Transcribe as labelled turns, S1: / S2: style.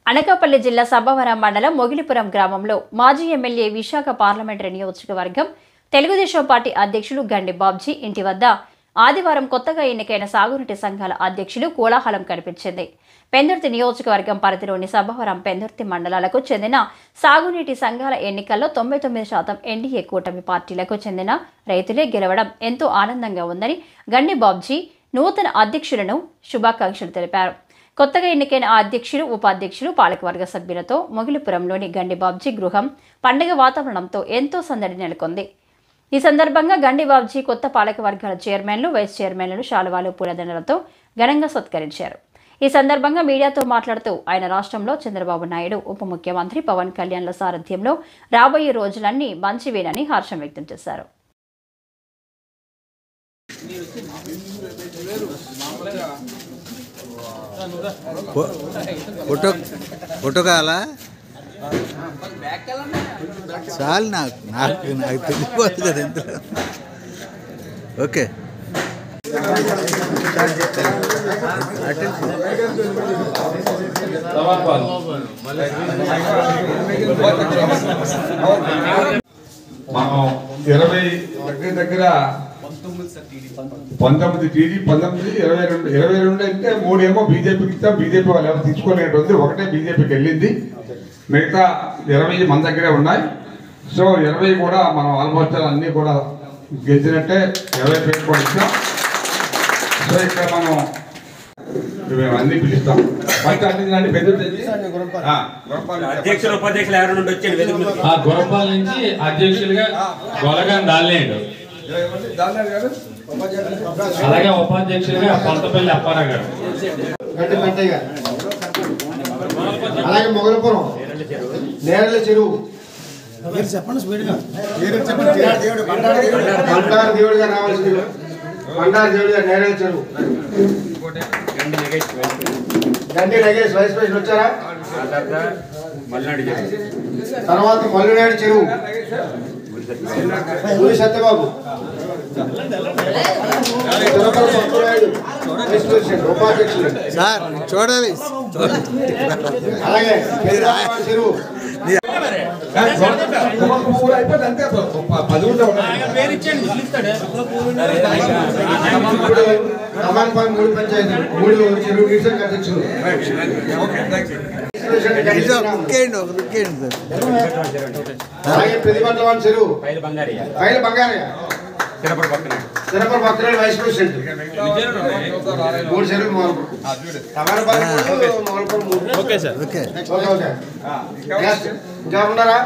S1: అనకాపల్లి జిల్లా సబ్బవరం మండలం మొగిలిపురం గ్రామంలో మాజీ ఎమ్మెల్యే విశాఖ పార్లమెంటరీ నియోజకవర్గం తెలుగుదేశం పార్టీ అధ్యక్షులు గండి బాబ్జీ ఇంటి వద్ద ఆదివారం కొత్తగా ఎన్నికైన సాగునీటి సంఘాల అధ్యక్షులు కోలాహలం కనిపించింది. పెందుర్తి నియోజకవర్గం పరిధిలోని సబ్బవరం పెందుర్తి మండలాలకు చెందిన సాగునీటి సంఘాల ఎన్నికల్లో 99% ఎన్డీఏ కూటమి పార్టీలకు చెందిన రైతులే గెలవడం ఎంతో ఆనందంగా ఉందని గండి బాబ్జీ నూతన అధ్యక్షులను శుభాకాంక్షలు తెలిపారు. కొత్తగా ఎన్నికైన అధ్యక్షులు, ఉపాధ్యక్షులు, పాలకవర్గ సభ్యులతో మొగిలిపురంలోని గండి బాబ్జీ గృహం పండుగ వాతావరణంతో ఎంతో సందడి నెలకొంది. ఈ సందర్భంగా గండి బాబ్జీ కొత్త పాలకవర్గాల చైర్మన్లు, వైస్ చైర్మన్లను శాలువాలు, పూలదండలతో ఘనంగా సత్కరించారు. ఈ సందర్భంగా మీడియాతో మాట్లాడుతూ ఆయన రాష్ట్రంలో చంద్రబాబు నాయుడు, ఉప ముఖ్యమంత్రి పవన్ కళ్యాణ్ల సారథ్యంలో రాబోయే రోజులన్నీ మంచివేనని హర్షం వ్యక్తం చేశారు.
S2: ఫోటో కావాలా? చాలు, నాకు తెలిసిపోతుంది కదా ఎంత. ఓకే,
S3: మనం 20 దగ్గర 19 టీడీ 19 22 అంటే 3 ఏమో బీజేపీకి ఇస్తాం. బీజేపీ వాళ్ళు ఎవరు తీసుకోలేటువంటి ఒకటే బీజేపీకి వెళ్ళింది. మిగతా 20 మన దగ్గరే ఉన్నాయి. సో 20 కూడా మనం ఆల్మోస్ట్ అన్నీ కూడా గెలిచినట్టే. 20 పేరు కూడా ఇస్తాం. సో ఇక్కడ మనం అన్ని పిలుస్తాం.
S4: అధ్యక్షులు, ఉపాధ్యక్షులు ఎవరు నుండి వచ్చాడు?
S5: గురపాల నుంచి అధ్యక్షులుగా గొలగాన్ దాల్లేడు, అలాగే ఉపాధ్యక్షులుగా పొంతపల్లి అప్పారావు గారు,
S6: అలాగే మొగలపురం నేరల చెరువు బండారు దేవుడిగా రావాల్సింది. బండారు దేవుడిగా నేరల చెరువు. గండి నగేష్ వైస్ ప్రెసిడెంట్ వచ్చారా? తర్వాత మల్లునాయుడు చెరువు, గురి సత్యబాబు, ఉపాధ్యక్షులు
S2: సార్ చూడాలి.
S6: అలాగే చెరువు కమాన్పాల్ 3 పంచాయతీ 3 చెరువు డివిజన్ అధ్యక్షులు. అలాగే ప్రతిబంధవాన్ చెరువు పైల బంగారయ్య, చిరపర భక్తులు వైస్ ప్రెసిడెంట్. 3 చెరువులు మొగలపురం.
S2: Okay sir. ఓకే,
S6: ఇంకా ఉన్నారా?